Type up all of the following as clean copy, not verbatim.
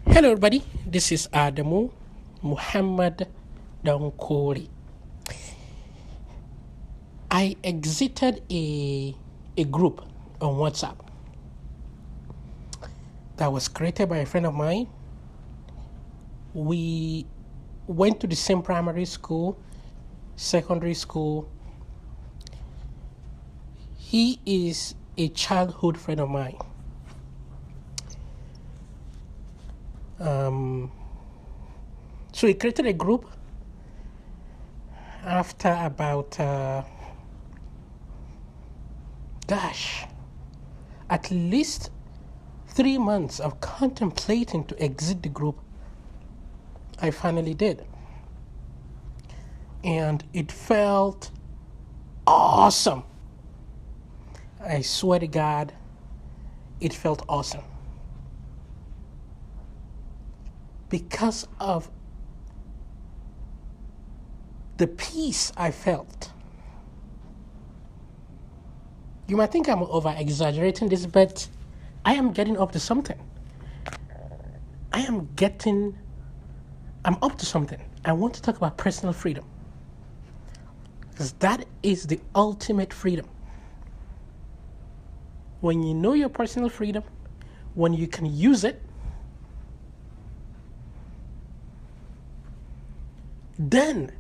Hello, everybody. This is Adamu Muhammad Dankori. I exited a group on WhatsApp that was created by a friend of mine. We went to the same primary school, secondary school. He is a childhood friend of mine. So he created a group after about, at least 3 months of contemplating to exit the group. I finally did. And it felt awesome. I swear to God, it felt awesome. Because of the peace I felt. You might think I'm over exaggerating this, but I am getting up to something. I'm up to something. I want to talk about personal freedom. Because that is the ultimate freedom. When you know your personal freedom, when you can use it, then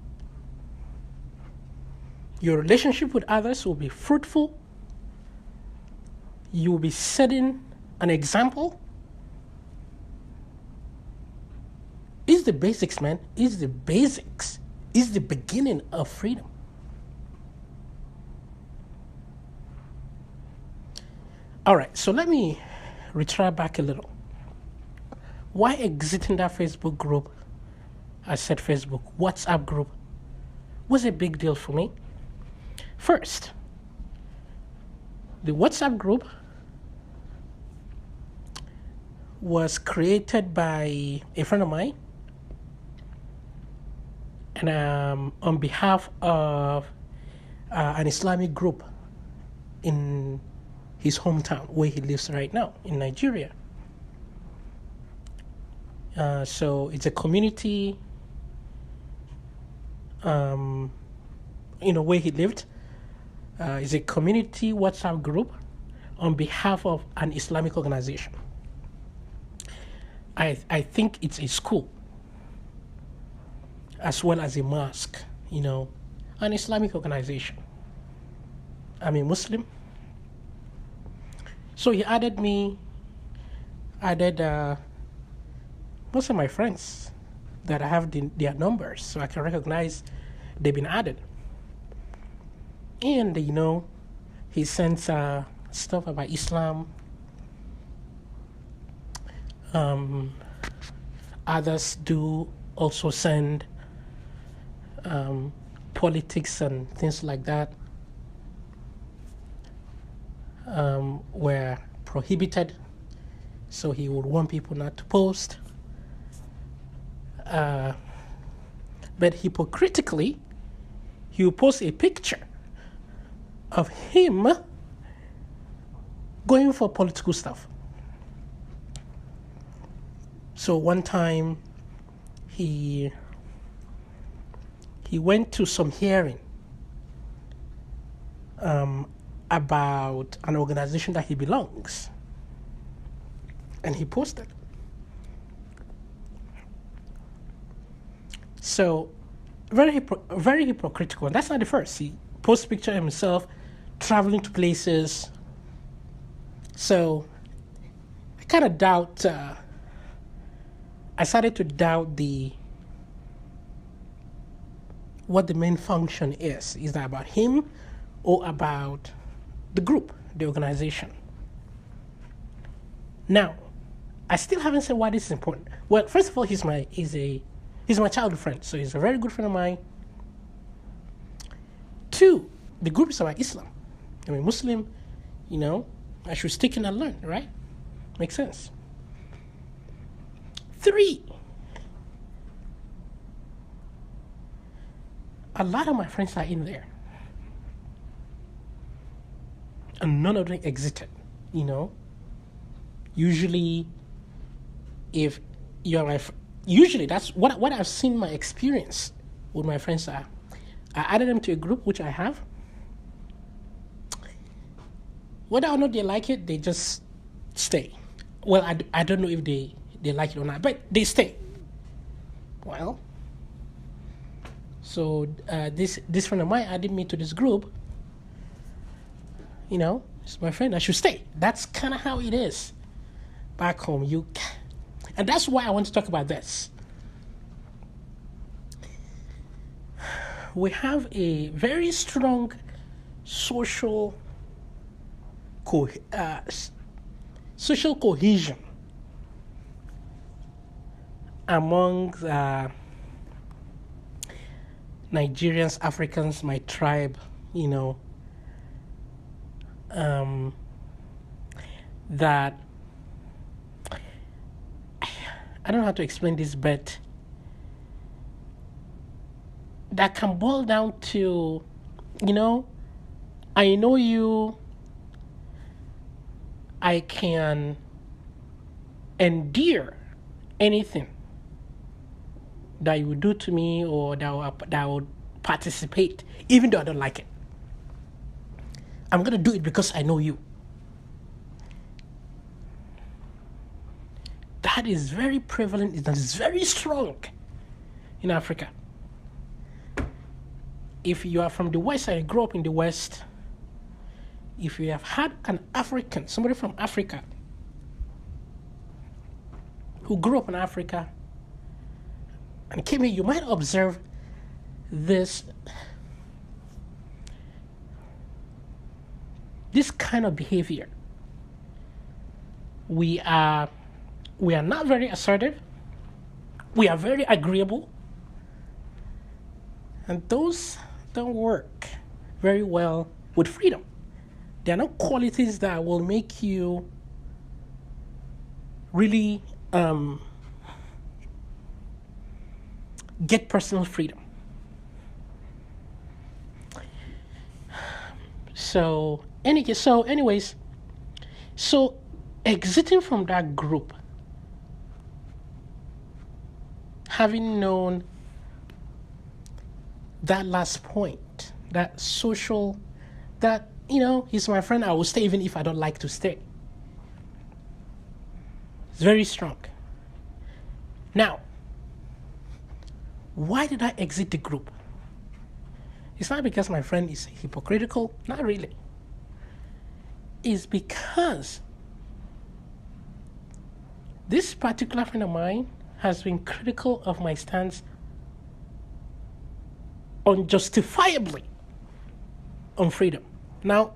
your relationship with others will be fruitful. You will be setting an example. It's the basics, man. It's the basics. It's the beginning of freedom. All right, so let me retract back a little. Why exiting that Facebook group? I said Facebook, WhatsApp group was a big deal for me. First, the WhatsApp group was created by a friend of mine, and on behalf of an Islamic group in his hometown where he lives right now in Nigeria. So it's a community, where he lived. It's a community WhatsApp group on behalf of an Islamic organization. I think it's a school as well as a mosque, an Islamic organization. I'm a Muslim. So he added me, most of my friends that I have their numbers, so I can recognize they've been added. And, he sends stuff about Islam. Others do also send politics and things like that were prohibited, so he would want people not to post. But hypocritically, he would post a picture of him going for political stuff. So one time he went to some hearing about an organization that he belongs, and he posted. So very hypocritical. And that's not the first. He posts picture of himself traveling to places. So I kind of doubt. I started to doubt what the main function is. Is that about him or about the group, the organization? Now, I still haven't said why this is important. Well, first of all, he's my childhood friend, so he's a very good friend of mine. 2, the group is about Islam. I'm a Muslim, I should stick in and learn, right? Makes sense. 3, a lot of my friends are in there, and none of them exited. Usually, if you're my usually that's what I've seen my experience with my friends are. I added them to a group which I have. Whether or not they like it, they just stay. Well, I don't know if they like it or not, but they stay. Well, so this friend of mine added me to this group. It's my friend. I should stay. That's kind of how it is back home. And that's why I want to talk about this. We have a very strong social cohesion among Nigerians, Africans, my tribe, that I don't know how to explain this, but that can boil down to, I know you, I can endure anything that you would do to me or that would participate, even though I don't like it. I'm going to do it because I know you. That is very prevalent, that is very strong in Africa. If you are from the West, I grew up in the West, if you have had an African, somebody from Africa, who grew up in Africa and came here, you might observe this kind of behavior. We are not very assertive. We are very agreeable. And those don't work very well with freedom. They are not qualities that will make you really get personal freedom. So exiting from that group, having known that last point, that social, that, he's my friend, I will stay even if I don't like to stay. It's very strong. Now, why did I exit the group? It's not because my friend is hypocritical, not really. It's because this particular friend of mine has been critical of my stance unjustifiably on freedom. Now,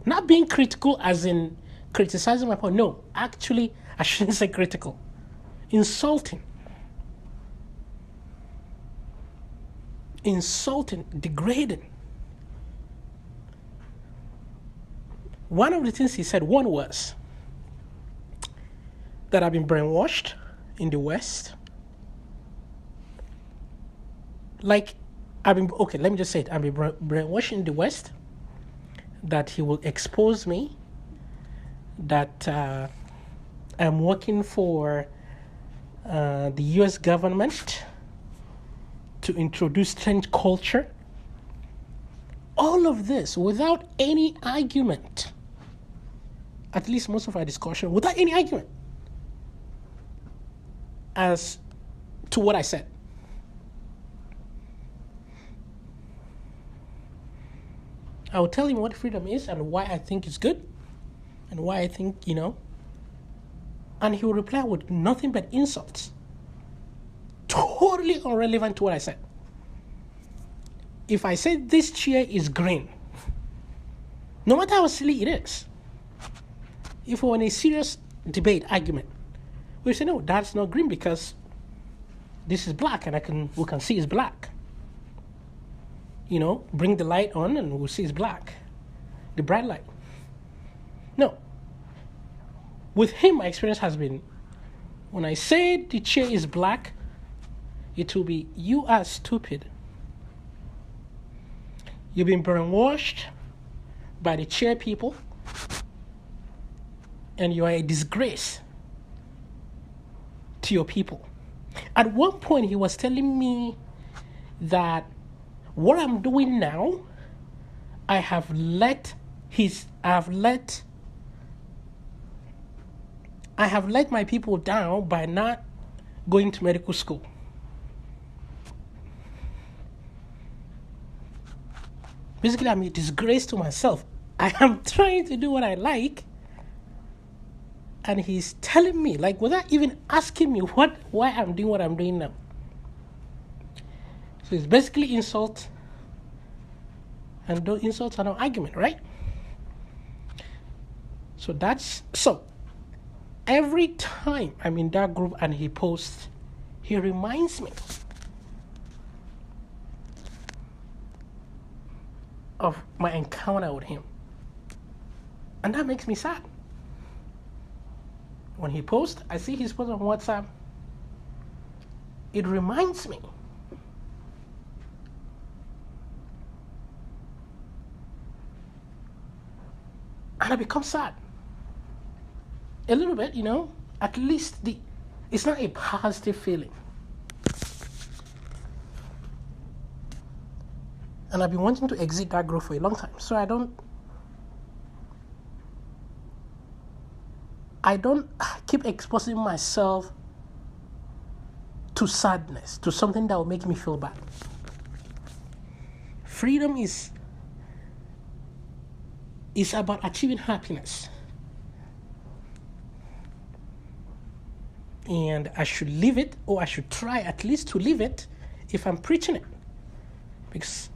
not being critical as in criticizing my point. No, actually, I shouldn't say critical. Insulting, degrading. One of the things he said, one was that I've been brainwashed in the West. Let me just say it. I've been brainwashed in the West, that he will expose me, that I'm working for the U.S. government to introduce strange culture. All of this without any argument. At least most of our discussion, without any argument as to what I said. I will tell him what freedom is and why I think it's good and why I think, and he will reply with nothing but insults. Totally irrelevant to what I said. If I say this chair is green, no matter how silly it is, if we're in a serious debate, argument, we say, no, that's not green because this is black and we can see it's black. Bring the light on and we'll see it's black. The bright light. No. With him, my experience has been, when I say the chair is black, it will be, you are stupid. You've been brainwashed by the chair people, and you are a disgrace to your people. At one point, he was telling me that what I'm doing now, I have let my people down by not going to medical school. Basically, I'm a disgrace to myself. I am trying to do what I like, and he's telling me, like, without even asking me why I'm doing what I'm doing now. So it's basically insult, and those insults are no argument, right? So every time I'm in that group and he posts, he reminds me of my encounter with him. And that makes me sad. When he posts, I see his post on WhatsApp, it reminds me. And I become sad. A little bit, at least it's not a positive feeling. And I've been wanting to exit that group for a long time. So I don't keep exposing myself to sadness, to something that will make me feel bad. Freedom is about achieving happiness. And I should live it, or I should try at least to live it if I'm preaching it. Because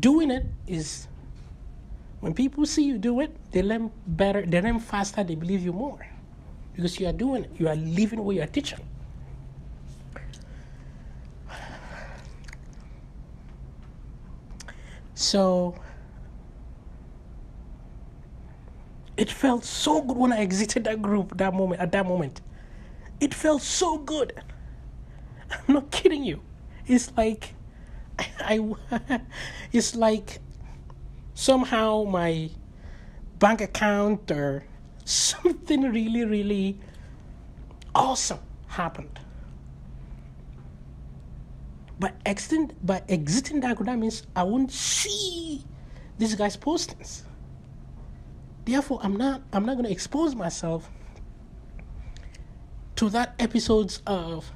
doing it is, when people see you do it, they learn better, they learn faster, they believe you more. Because you are doing it, you are living what you are teaching. So it felt so good when I exited that group at that moment. It felt so good. I'm not kidding you. It's like it's like somehow my bank account or something really, really awesome happened. By exiting that group, that means I won't see this guy's postings. Therefore, I'm not going to expose myself to that episodes of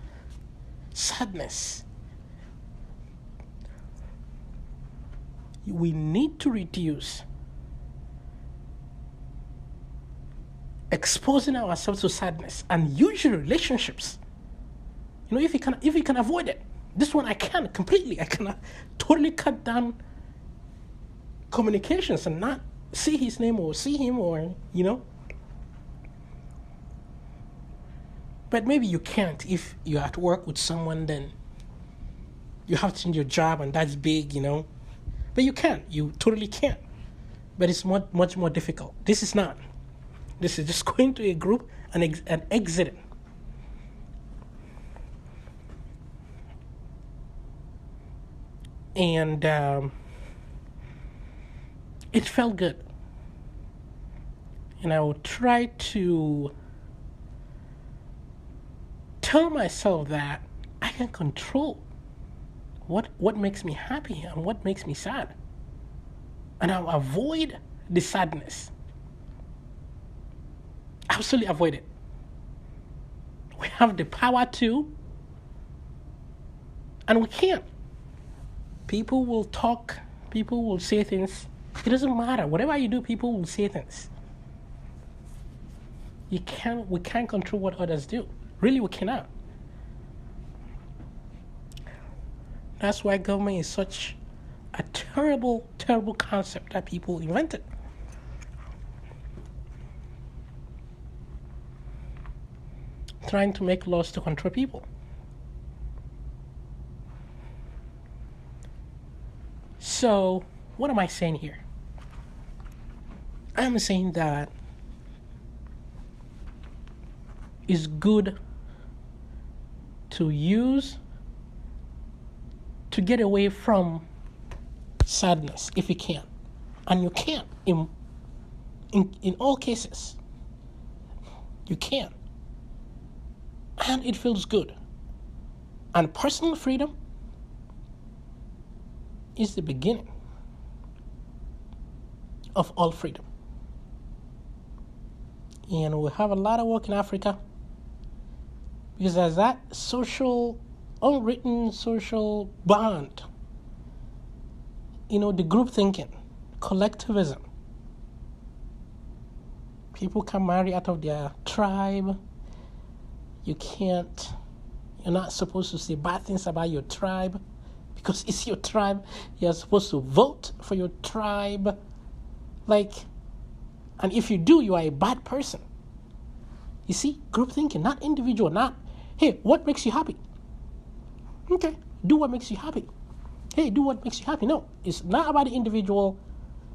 sadness. We need to reduce exposing ourselves to sadness and usually relationships. If you can avoid it. This one I can completely. I can totally cut down communications and not see his name or see him or. But maybe you can't if you're at work with someone, then you have to change your job and that's big, But you can. You totally can. But it's much more difficult. This is not. This is just going to a group and exiting. And it felt good. And I would try to tell myself that I can control what makes me happy and what makes me sad. And I'll avoid the sadness. Absolutely avoid it. We have the power to, and we can't. People will talk, people will say things. It doesn't matter. Whatever you do, people will say things. We can't control what others do. Really, we cannot. That's why government is such a terrible, terrible concept that people invented. Trying to make laws to control people. So, what am I saying here? I'm saying that it's good to use to get away from sadness if you can. And you can in all cases. You can. and it feels good. And personal freedom is the beginning of all freedom. And we have a lot of work in Africa because there's that unwritten social bond, the group thinking, collectivism. People can marry out of their tribe. You're not supposed to say bad things about your tribe because it's your tribe. You're supposed to vote for your tribe. And if you do, you are a bad person. You see, group thinking, not individual, not, hey, what makes you happy? Okay, do what makes you happy. Hey, do what makes you happy. No, it's not about the individual,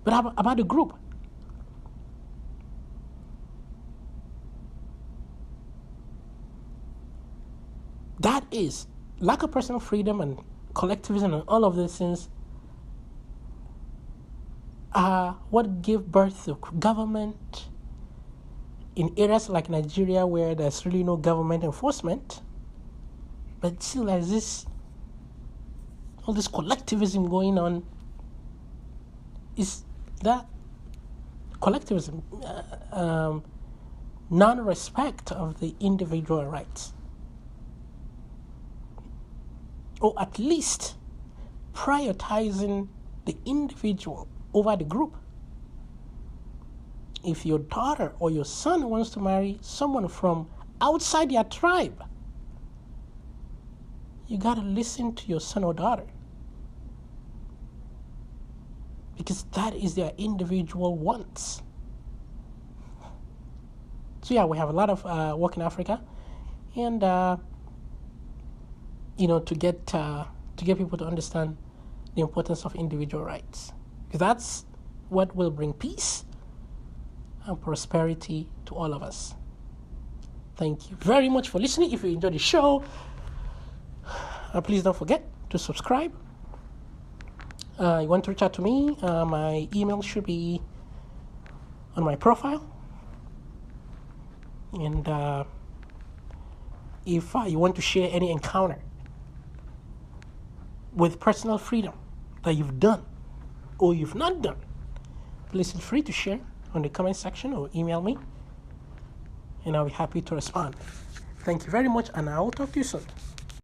but about the group. That is lack of personal freedom and collectivism and all of these things are what give birth to government in areas like Nigeria where there's really no government enforcement, but still there's all this collectivism going on. Is that collectivism, non-respect of the individual rights, or at least prioritizing the individual over the group. If your daughter or your son wants to marry someone from outside their tribe, you got to listen to your son or daughter because that is their individual wants. So yeah, we have a lot of work in Africa, and to get people to understand the importance of individual rights, because that's what will bring peace and prosperity to all of us. Thank you very much for listening. If you enjoyed the show, please don't forget to subscribe. You want to reach out to me, my email should be on my profile. And if you want to share any encounter with personal freedom that you've done or you've not done, please feel free to share on the comment section or email me, and I'll be happy to respond. Thank you very much, and I will talk to you soon.